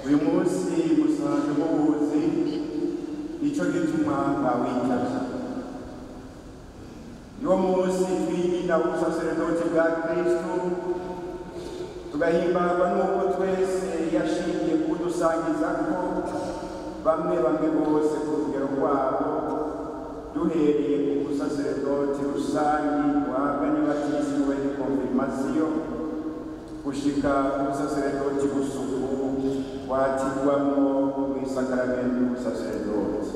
uyu munsi musanze muwuzi nico gituma mwawitavye. Niwo munsi twiyina ubusaserdoti bwa Kristo, tugahimbagwa n'uko twese yashingiye kudusangizako bamwe bose ku rugero rwabo, duhereye ku busaserdoti rusangi buhabwa n'abatisiwe konfirmasiyo gushika ku busaserdoti busuku watirwamo mw'isakaramento y'ubusaserdoti.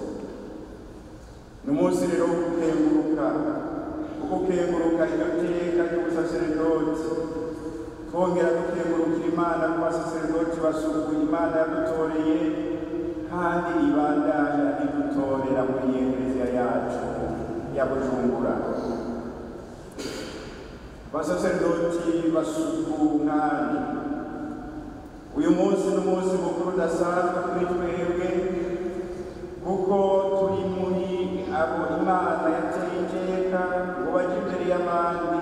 N'umunsi rero wo gukenguruka iryo teka ry'ubusaserdoti, twongera gukengurukira Imana ku basaserdoti basukuye Imana yadutoreye kandi ibandanya idutorera muri Ekleziya yacu ya Bujumbura. Basaserdoti basukungani, uyu munsi n'umunsi mukuru udasanzwe kuri twebwe, kuko turi muri abo Imana yateye iteka ngo baje imbere y'abandi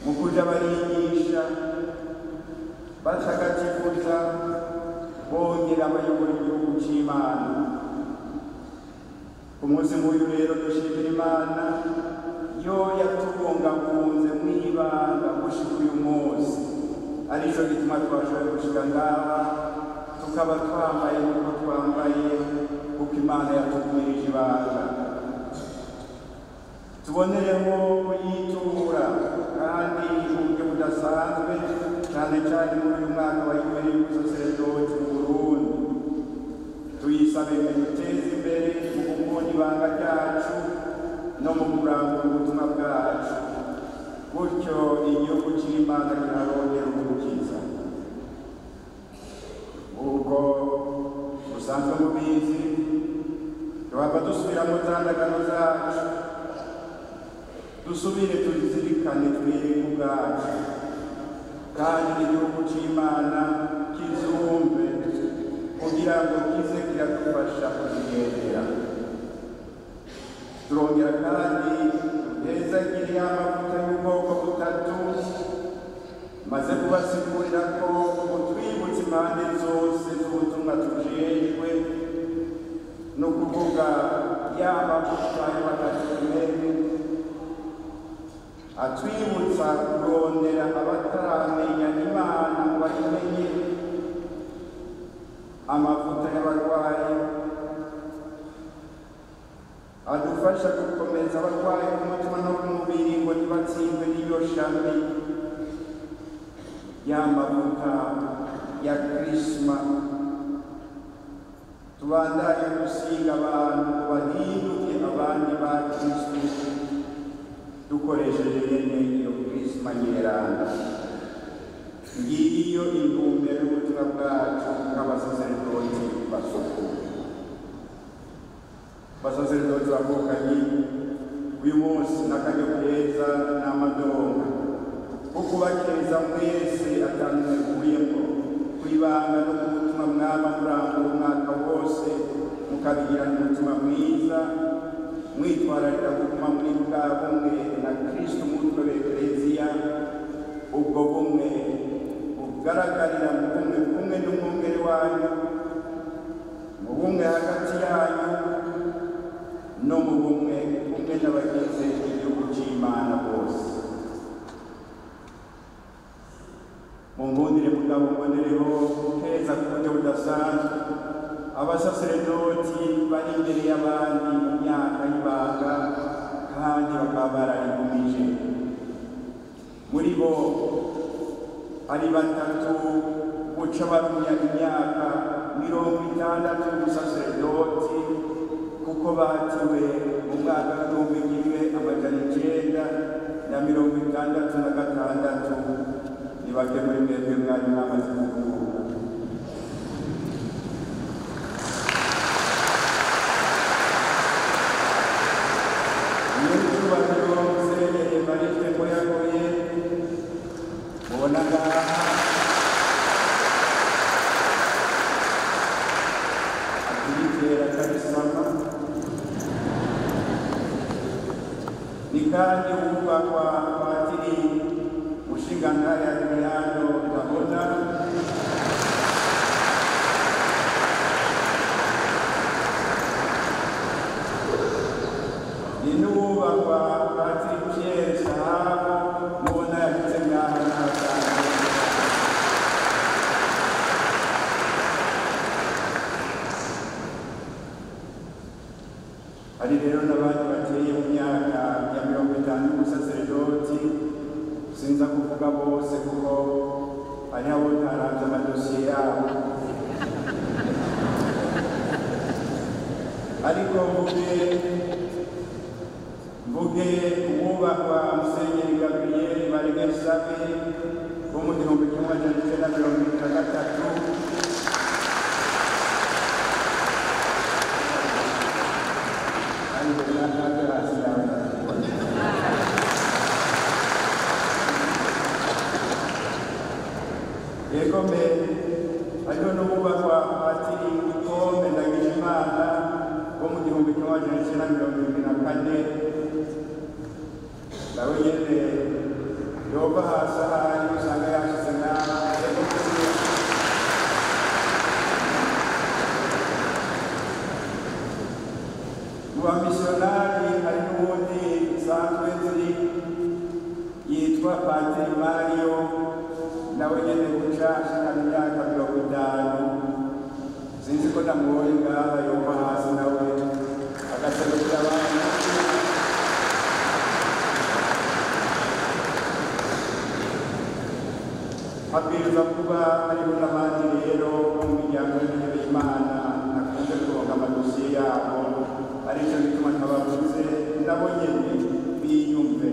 mu kuja barigisha, batagatifuza, bongera bayobora igihugu c'Imana. Ku munsi nk'uyu rero dushimira Imana yo yatubungabunze mw'ibanga gushika uyu munsi, arico gituma twashoboye gushika ngaha tukaba twambaye nk'uko twambaye, kuko Imana yatugumirije ibanga. Tubonereho kuyitura kandi mu buryo budasanzwe, cane cane muri uyu mwaka wa Yubile y'ubusaserdoti mu Burundi. Tuyisabe ngo iduteze imbere mu gukunda ibanga ryacu no mu kurangura ubutumwa bwacu, gutyo igihugu c'Imana kiharongera ugukiza. Ubwo musanzwe mubizi, tuhava dusubiramo za ndagano zacu, dusubire tuzirikane twirinde ubwacu, kandi igihugu c'Imana kizumve kugira ngo kize kiradufasha kuzigendera. Turongera kandi duhezagire amavuta y'ubwoko butatu, maze kubasigurira ko utwibutsa impande zose z'ubutumwa tujejwe, no kuvuga ya mavuta y'abakatolika atwibutsa kurondera abataramenya Imana ngo bayimenye, amavuta y'abarwayi adufasha gukomeza abarwayi b'umutima no b'umubiri ngo ntibatsindwe n'iyo shami y'amavuta ya Krisma. Tubandanye gusiga abantu ngo bahinduke abandi ba Kristo, dukoresheje nyene iyo Krisma nyeranda. Ngiyo intumbero y'ubutumwa bwacu nk'abasaserdoti basukuye. Basaserdoti bavukanye, uyu munsi n'akaryo keza n'amadonga ko kubakiriza mwese atandukuyemo kwibanga no kubutumwa mwaba murangura umwaka wose, mukabigirana umutima mwiza, mwitwararira kuguma muri bwa bumwe na Kristo umutwe w'Ekleziya. Ubwo bumwe bugaragarira mu bumwe kumwe n'umwungere wanyu, mu bumwe hagati yanyu, no mu bumwe kumwe n'abagize igihugu c'Imana bose. Munkundire mugabo mbonereho gukeza ku buryo budasanzwe abasaserdoti bari imbere y'abandi mu myaka y'ibanga, kandi bakaba barayigumije. Muri bo hari batatu guca barumya imyaka 60 y'ubusaserdoti, kuko batiwe mu mwaka w'1966. Nibake muri mwebwe mwari mwamaze kuvuka. Nyir'icyubahiro Musenyeri Evariste Mboyagoye, mubona ngaha akirikera Karisama, ni kandi wubakwa Padiri Mushingantare Adriano Ndabona, hari rero n'abandi bateye mu myaka ya 50 y'ubusaserdoti, sinza kuvuga bose kuko hari abo ntaravye amadosiye yabo, ariko mvuge umwubahwa Musenyeri Gabriel Baregesabe wo mu 1973, hariho n'umubahwa Patiri Gikome Ndagijimana wo mu 1974, nawe nyene yova hasi ahari usanga yashize nawe. Mu bamisiyonari hari n'ubundi nsanzwe nzi yitwa Patiri Mario, nawe nyene guca ashikana imyaka 50, sinzi ko namubonye ngaha yova hasi nawe agaserukira abantu. Habwirizwa kuba hariho n'abandi rero mu miryango y'intebe y'Imana akunze kuronka amadosiye yabo, arico gituma ntabavuze nabo nyene biyumve.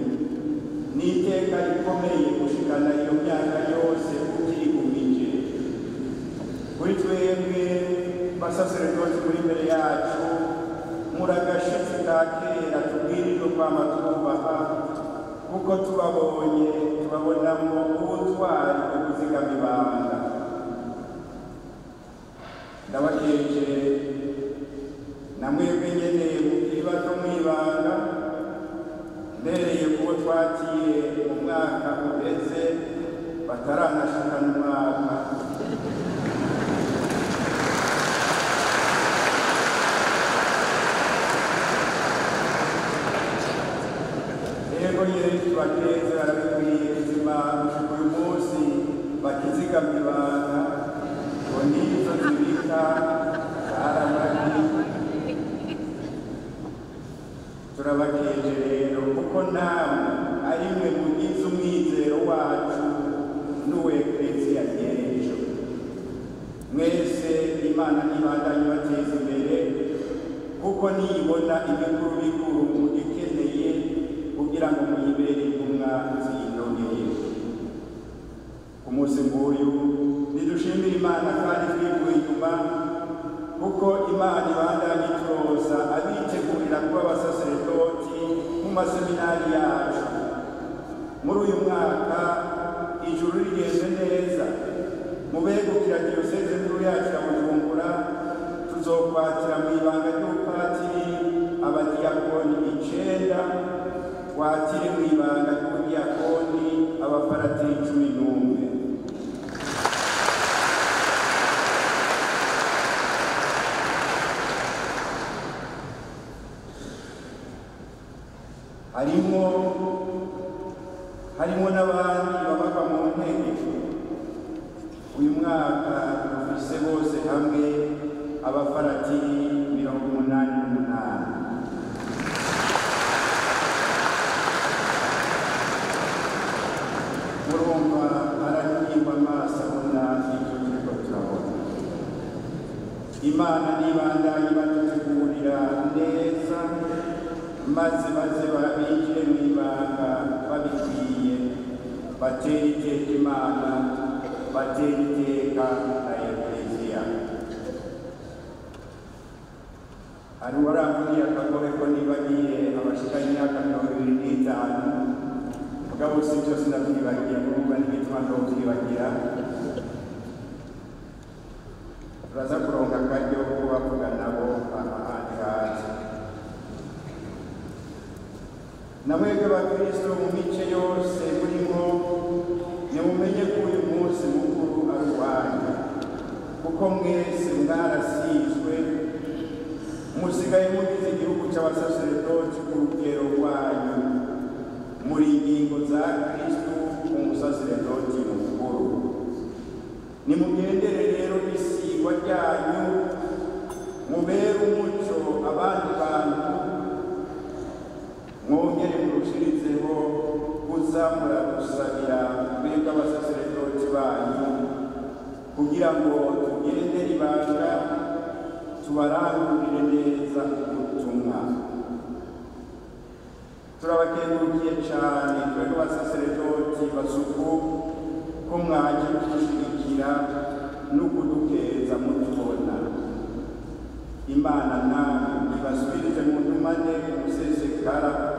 Ni iteka rikomeye gushikana iyo myaka yose ukirigumije. Kuri twebwe basaserdoti muri imbere yacu, muri agashitsi ka kera tubwirijwe kwama twubaha, kuko tubabonamo ubutwari bwo kuzigama ibanga. Ndabakeje namwebwe nyene mukiri bato mwibanga, mbereye kubo twatiye mu mwaka uheze bataranashikana umwaka. Yego nyene tubakeze barabikwiye kuzima gushika uyu munsi bakizigamya ibanga, ngo nizo zibika zaramagi. Turabakeje rero kuko namwe ari mwe mugize umwizero wacu n'uwa Ekleziya y'ejo. Mwese Imana nibandanye bateza imbere, kuko niyibona ibikuru bikuru mugikeneye kugira ngo muyibere intumwa ziyinogeye. Ku munsi nk'uyu nidushimire Imana kandi twivuye inyuma, kuko Imana ibandanye ituroza abitegurira kuba abasaserdoti mu maseminari yacu. Muri uyu mwaka ijuru rigeze neza, mubegukira diyoseze nkuru yacu ya Bujumbura, tuzokwatira mu ibanga ry'ubupatiri abadiyakoni 9, twatire mu ibanga ry'ubudiyakoni abaparatiri 11. harimo n'abandi babaga mu ntege. Uyu mwaka dufise bose hamwe abafaratiri 88. Murumva aranyimba amaso abona icyo turiko turabona. Imana nibandanye badutegurira neza, maze babinjire mu ibanga babikwiye, batera iteka Imana, batera iteka na Ekleziya. Hari uwaramburiye akagohe ko nibagiye abashika imyaka 25, mugabo si byose ndavyibagiye, murumva n'ibituma ndovyibagira. Turaza kuronka akaryo ko bavuga nabo ahandi hanze. Namwebwe bakristo mu mice yose murimo, nimumenye ko uyu munsi mukuru ari uwanyu, kuko mwese mwarasizwe, musigaye mugize igihugu cy'abasaserdoti ku rugero rwanyu, muri ingingo za Kristo umusaserdoti mukuru. Nimugendere rero isigwa ryanyu, mubere umuco abandi bantu kuza muradusabira twebwe abasaseredoti banyu kugira ngo tugende ibanga tubarangurire neza ubutumwa. Turabakengurukiye cyane twebwe abasaseredoti basuku ko mwaje kudushyigikira no kudukeza mutubona. Imana nawe ibasubirize mu ntumane umusesekara